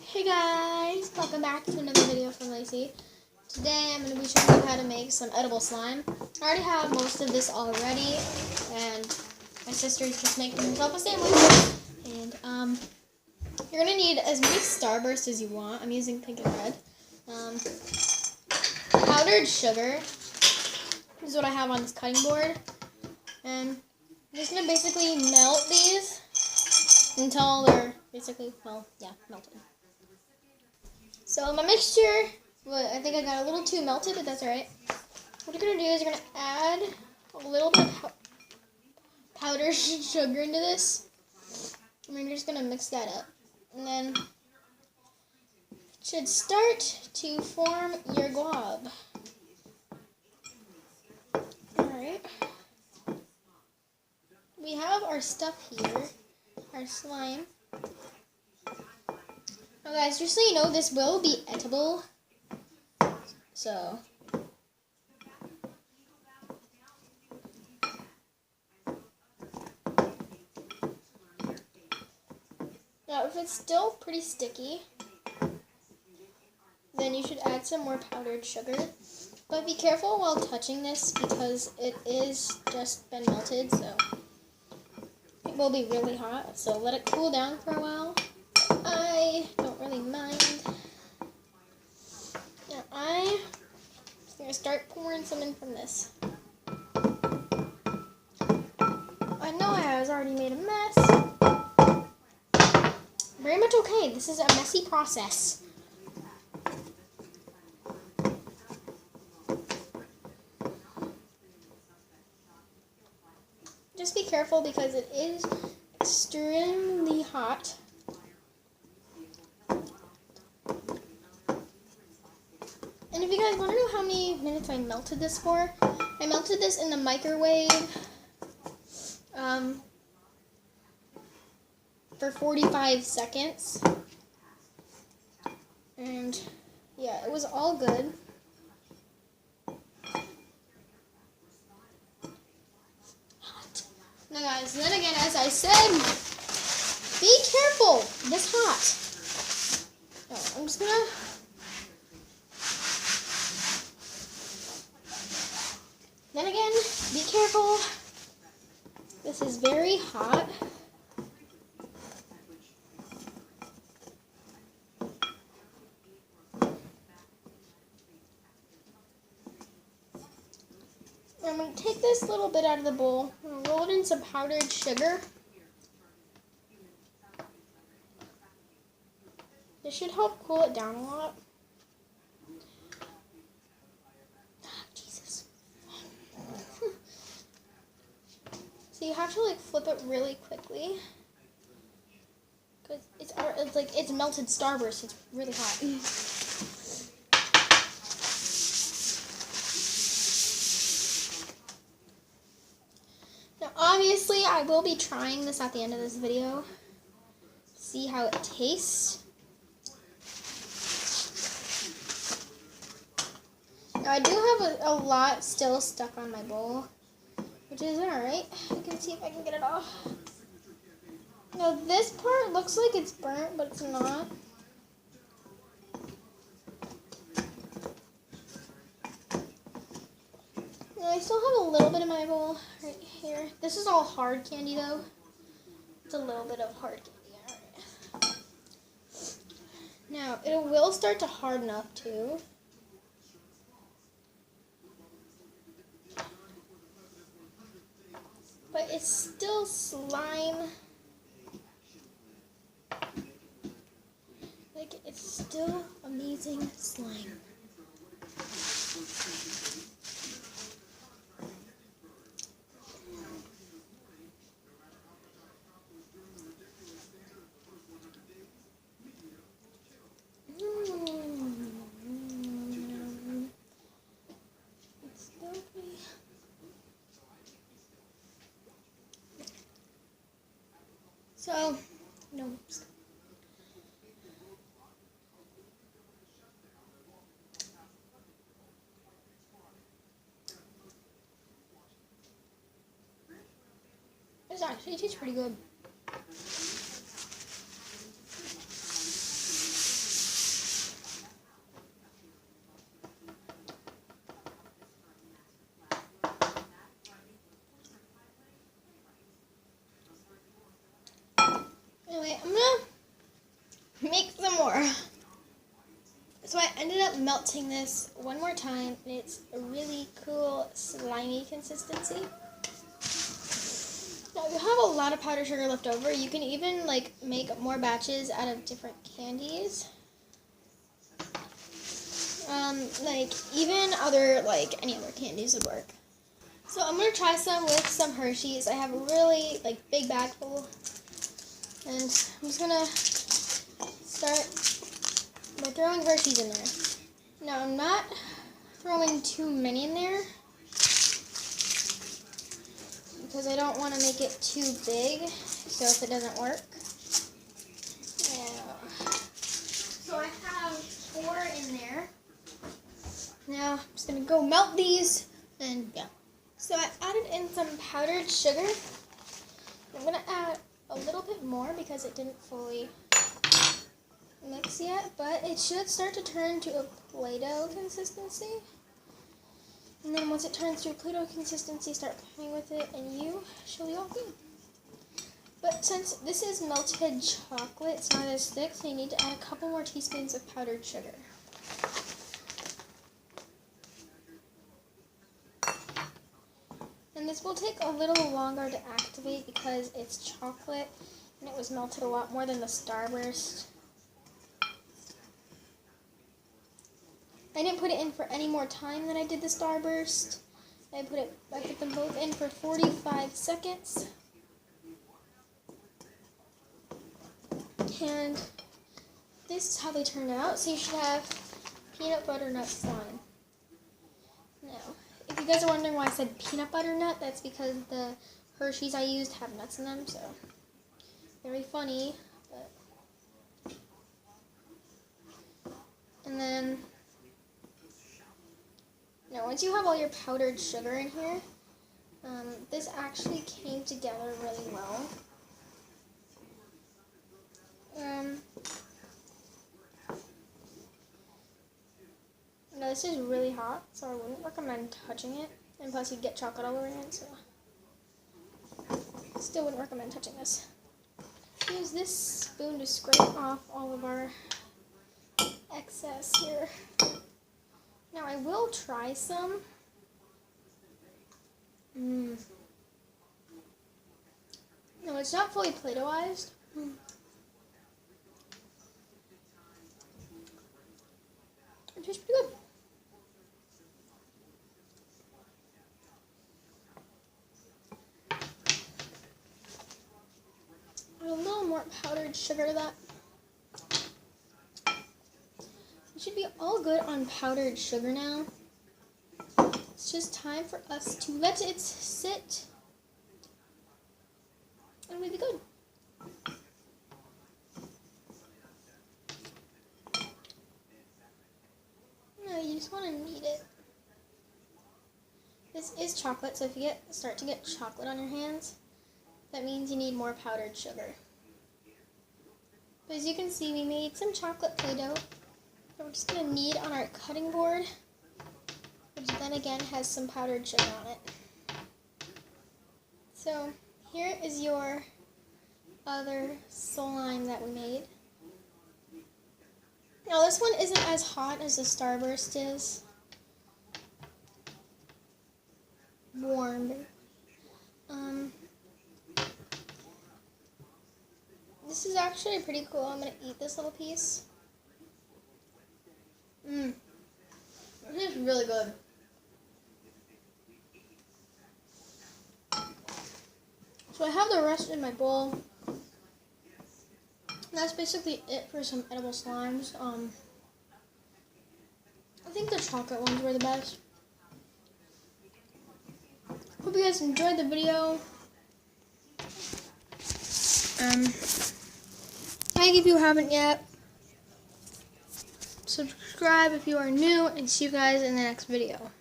Hey guys, welcome back to another video from Lacey. Today I'm going to be showing you how to make some edible slime. I already have most of this already, and my sister's just making herself a sandwich. And you're going to need as many Starbursts as you want. I'm using pink and red. Powdered sugar. This is what I have on this cutting board. And I'm just going to basically melt these until they're basically, melted. So my mixture, I think I got a little too melted, but that's alright. What you're going to do is you're going to add a little bit of powdered sugar into this. And you're just going to mix that up. And then it should start to form your glob. Alright. We have our stuff here, our slime. Now guys, just so you know, this will be eatable. So now if it's still pretty sticky, then you should add some more powdered sugar. But be careful while touching this because it is just been melted, so it will be really hot. So let it cool down for a while. I don't really mind. Now I'm just going to start pouring some in from this. I know I was already made a mess. Very much okay. This is a messy process. Just be careful because it is extremely hot. And if you guys want to know how many minutes I melted this for, I melted this in the microwave for 45 seconds. And yeah, it was all good. Now guys, then again, as I said, be careful, this hot. Now, I'm just gonna then again, be careful. This is very hot. I'm going to take this little bit out of the bowl and roll it in some powdered sugar. This should help cool it down a lot. Jesus. So you have to flip it really quickly because it's melted Starburst. It's really hot. Obviously, I will be trying this at the end of this video. See how it tastes. Now, I do have a lot still stuck on my bowl, which is alright. I can see if I can get it off. Now, this part looks like it's burnt, but it's not. I still have a little bit in my bowl right here. This is all hard candy though. It's a little bit of hard candy. Alright. Now, it will start to harden up too. But it's still slime. It's still amazing slime. So, no. This actually tastes pretty good. melting this one more time, and it's a really cool slimy consistency. Now, if you have a lot of powdered sugar left over, you can even like make more batches out of different candies. Like even other, like any other candies would work. So I'm gonna try some with some Hershey's. I have a really like big bag full, and I'm just gonna start by throwing Hershey's in there. Now I'm not throwing too many in there because I don't want to make it too big, so if it doesn't work. Now, so I have 4 in there. Now I'm just gonna go melt these, and yeah. So I added in some powdered sugar. I'm gonna add a little bit more because it didn't fully mix yet, but it should start to turn to a Play-Doh consistency. And then once it turns to a Play-Doh consistency, start playing with it, and you shall be all good. But since this is melted chocolate, it's not as thick, so you need to add a couple more teaspoons of powdered sugar. And this will take a little longer to activate because it's chocolate and it was melted a lot more than the Starburst. I didn't put it in for any more time than I did the Starburst. I put them both in for 45 seconds. And this is how they turn out. So you should have peanut butter nut slime. Now, if you guys are wondering why I said peanut butter nut, that's because the Hershey's I used have nuts in them, so very funny. But. And then, now once you have all your powdered sugar in here, this actually came together really well. Now this is really hot, so I wouldn't recommend touching it. And plus you'd get chocolate all over it, so still wouldn't recommend touching this. Use this spoon to scrape off all of our excess here. Now I will try some. No, it's not fully Play-Dohized. It tastes pretty good. Add a little more powdered sugar to that. It should be all good on powdered sugar now. It's just time for us to let it sit, and we'll be good. No, you just want to knead it. This is chocolate, so if you start to get chocolate on your hands, that means you need more powdered sugar. But as you can see, we made some chocolate Play-Doh. So we're just going to knead on our cutting board, which then again has some powdered sugar on it. So here is your other slime that we made. Now this one isn't as hot as the Starburst is. Warm. This is actually pretty cool. I'm going to eat this little piece. This is really good. So I have the rest in my bowl. That's basically it for some edible slimes. I think the chocolate ones were the best. Hope you guys enjoyed the video. Like if you haven't yet. Subscribe if you are new, and see you guys in the next video.